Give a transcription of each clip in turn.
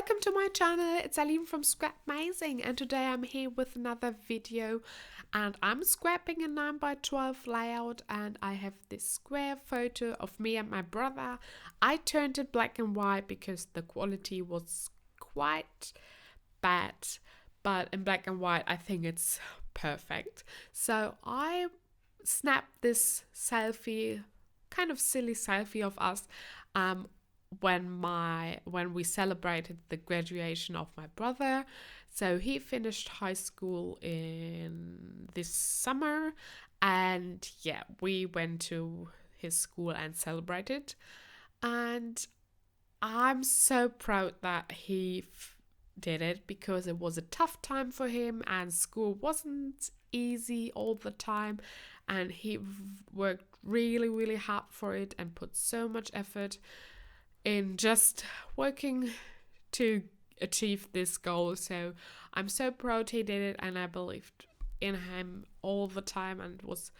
Welcome to my channel. It's Aline from Scrap Amazing, and today I'm here with another video, and I'm scrapping a 9x12 layout, and I have this square photo of me and my brother. I turned it black and white because the quality was quite bad, but in black and white I think it's perfect. So I snapped this selfie, kind of silly selfie of us when we celebrated the graduation of my brother. So he finished high school in this summer, and yeah, we went to his school and celebrated. And I'm so proud that he did it, because it was a tough time for him and school wasn't easy all the time, and he worked really hard for it and put so much effort in just working to achieve this goal. So I'm so proud he did it, and I believed in him all the time and was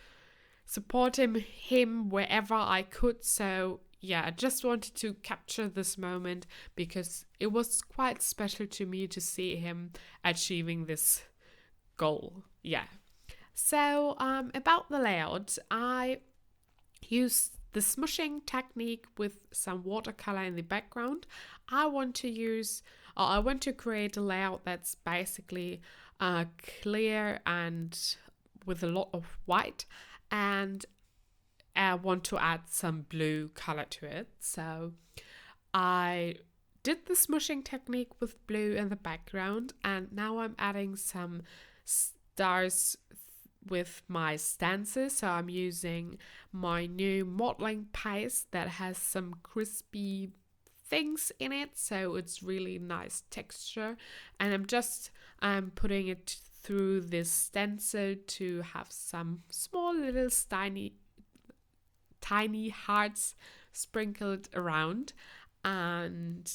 supporting him wherever I could. So yeah, I just wanted to capture this moment because it was quite special to me to see him achieving this goal. Yeah. So about the layout, I used the smushing technique with some watercolor in the background. I want to create a layout that's basically clear and with a lot of white, and I want to add some blue color to it. So I did the smushing technique with blue in the background, and now I'm adding some stars with my stencils. So I'm using my new modeling paste that has some crispy things in it, so it's really nice texture, and I'm just putting it through this stencil to have some small little tiny hearts sprinkled around. And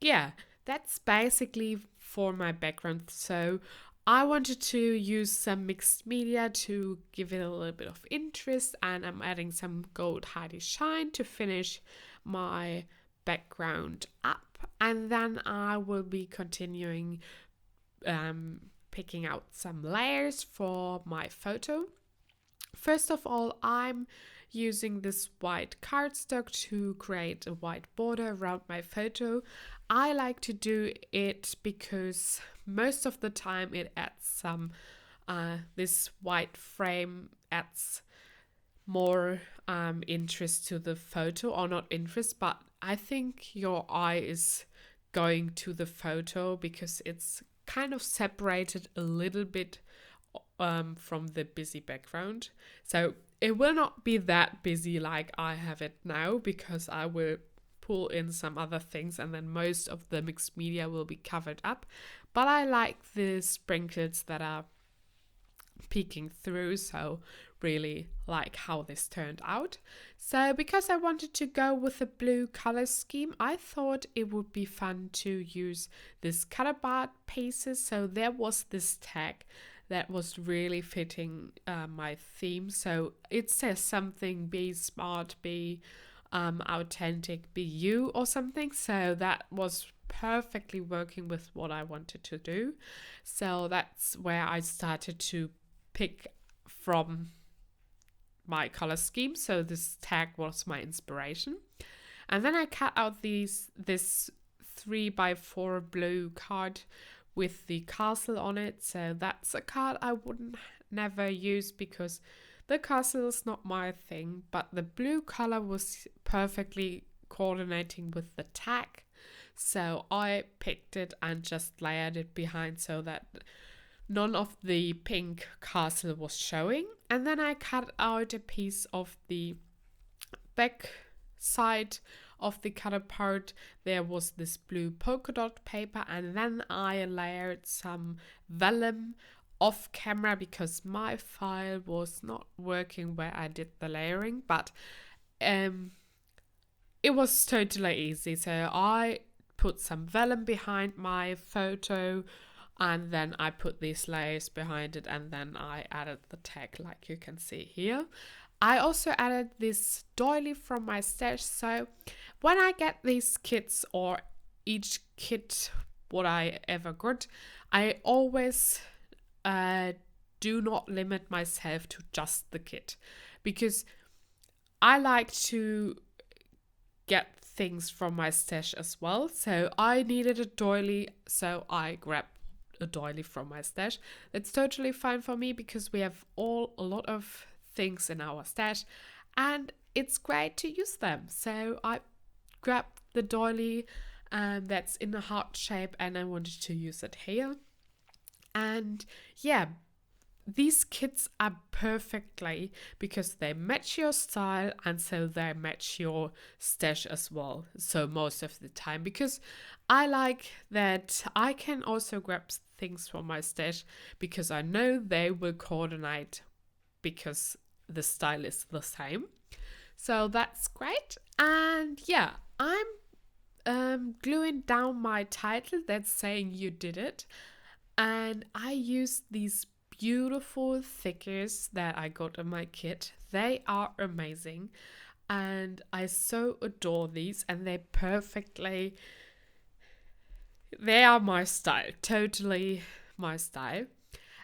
yeah, that's basically for my background. So I wanted to use some mixed media to give it a little bit of interest, and I'm adding some gold Heidi shine to finish my background up, and then I will be continuing picking out some layers for my photo. First of all, I'm using this white cardstock to create a white border around my photo. I like to do it because most of the time it adds some, this white frame adds more interest to the photo, or not interest, but I think your eye is going to the photo because it's kind of separated a little bit from the busy background. So it will not be that busy like I have it now, because I will pull in some other things and then most of the mixed media will be covered up. But I like the sprinkles that are peeking through, so really like how this turned out. So because I wanted to go with a blue color scheme, I thought it would be fun to use this color bar pieces. So there was this tag that was really fitting my theme. So it says something, be smart, be authentic, be you, or something. So that was perfectly working with what I wanted to do. So that's where I started to pick from my color scheme. So this tag was my inspiration. And then I cut out this 3x4 blue card with the castle on it. So that's a card I wouldn't never use because the castle is not my thing, but the blue color was perfectly coordinating with the tag. So I picked it and just layered it behind so that none of the pink castle was showing. And then I cut out a piece of the back side of the cutter part. There was this blue polka dot paper, and then I layered some vellum off camera because my file was not working where I did the layering, but it was totally easy. So I put some vellum behind my photo, and then I put these layers behind it, and then I added the tag like you can see here. I also added this doily from my stash. So when I get these kits, or each kit what I ever got, I always do not limit myself to just the kit, because I like to get things from my stash as well. So I needed a doily, so I grabbed a doily from my stash. That's totally fine for me because we have a lot of things in our stash and it's great to use them. So I grabbed the doily that's in a heart shape and I wanted to use it here. And yeah, these kits are perfectly because they match your style and so they match your stash as well. So most of the time, because I like that I can also grab things from my stash because I know they will coordinate because the style is the same. So that's great. And yeah, I'm gluing down my title that's saying you did it. And I used these beautiful thickers that I got in my kit. They are amazing and I so adore these, and they are my style, totally my style.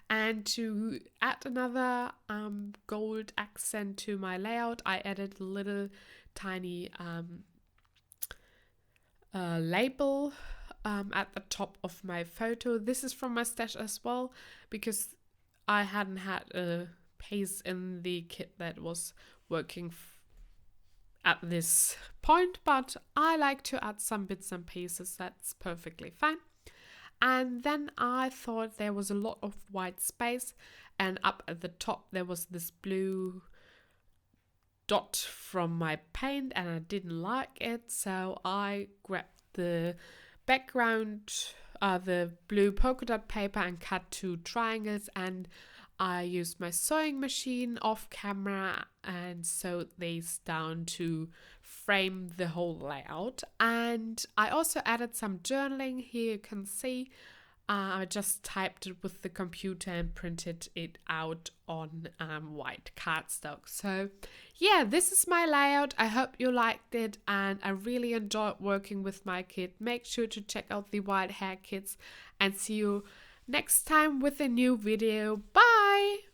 And to add another gold accent to my layout, I added a little tiny label at the top of my photo. This is from my stash as well because I hadn't had a piece in the kit that was working at this point, but I like to add some bits and pieces. That's perfectly fine. And then I thought there was a lot of white space, and up at the top there was this blue dot from my paint and I didn't like it, so I grabbed the background, the blue polka dot paper, and cut 2 triangles, and I used my sewing machine off camera and sewed these down to frame the whole layout. And I also added some journaling. Here you can see I just typed it with the computer and printed it out on white cardstock. So yeah, this is my layout. I hope you liked it and I really enjoyed working with my kit. Make sure to check out the Wild Hare Kits and see you next time with a new video. Bye!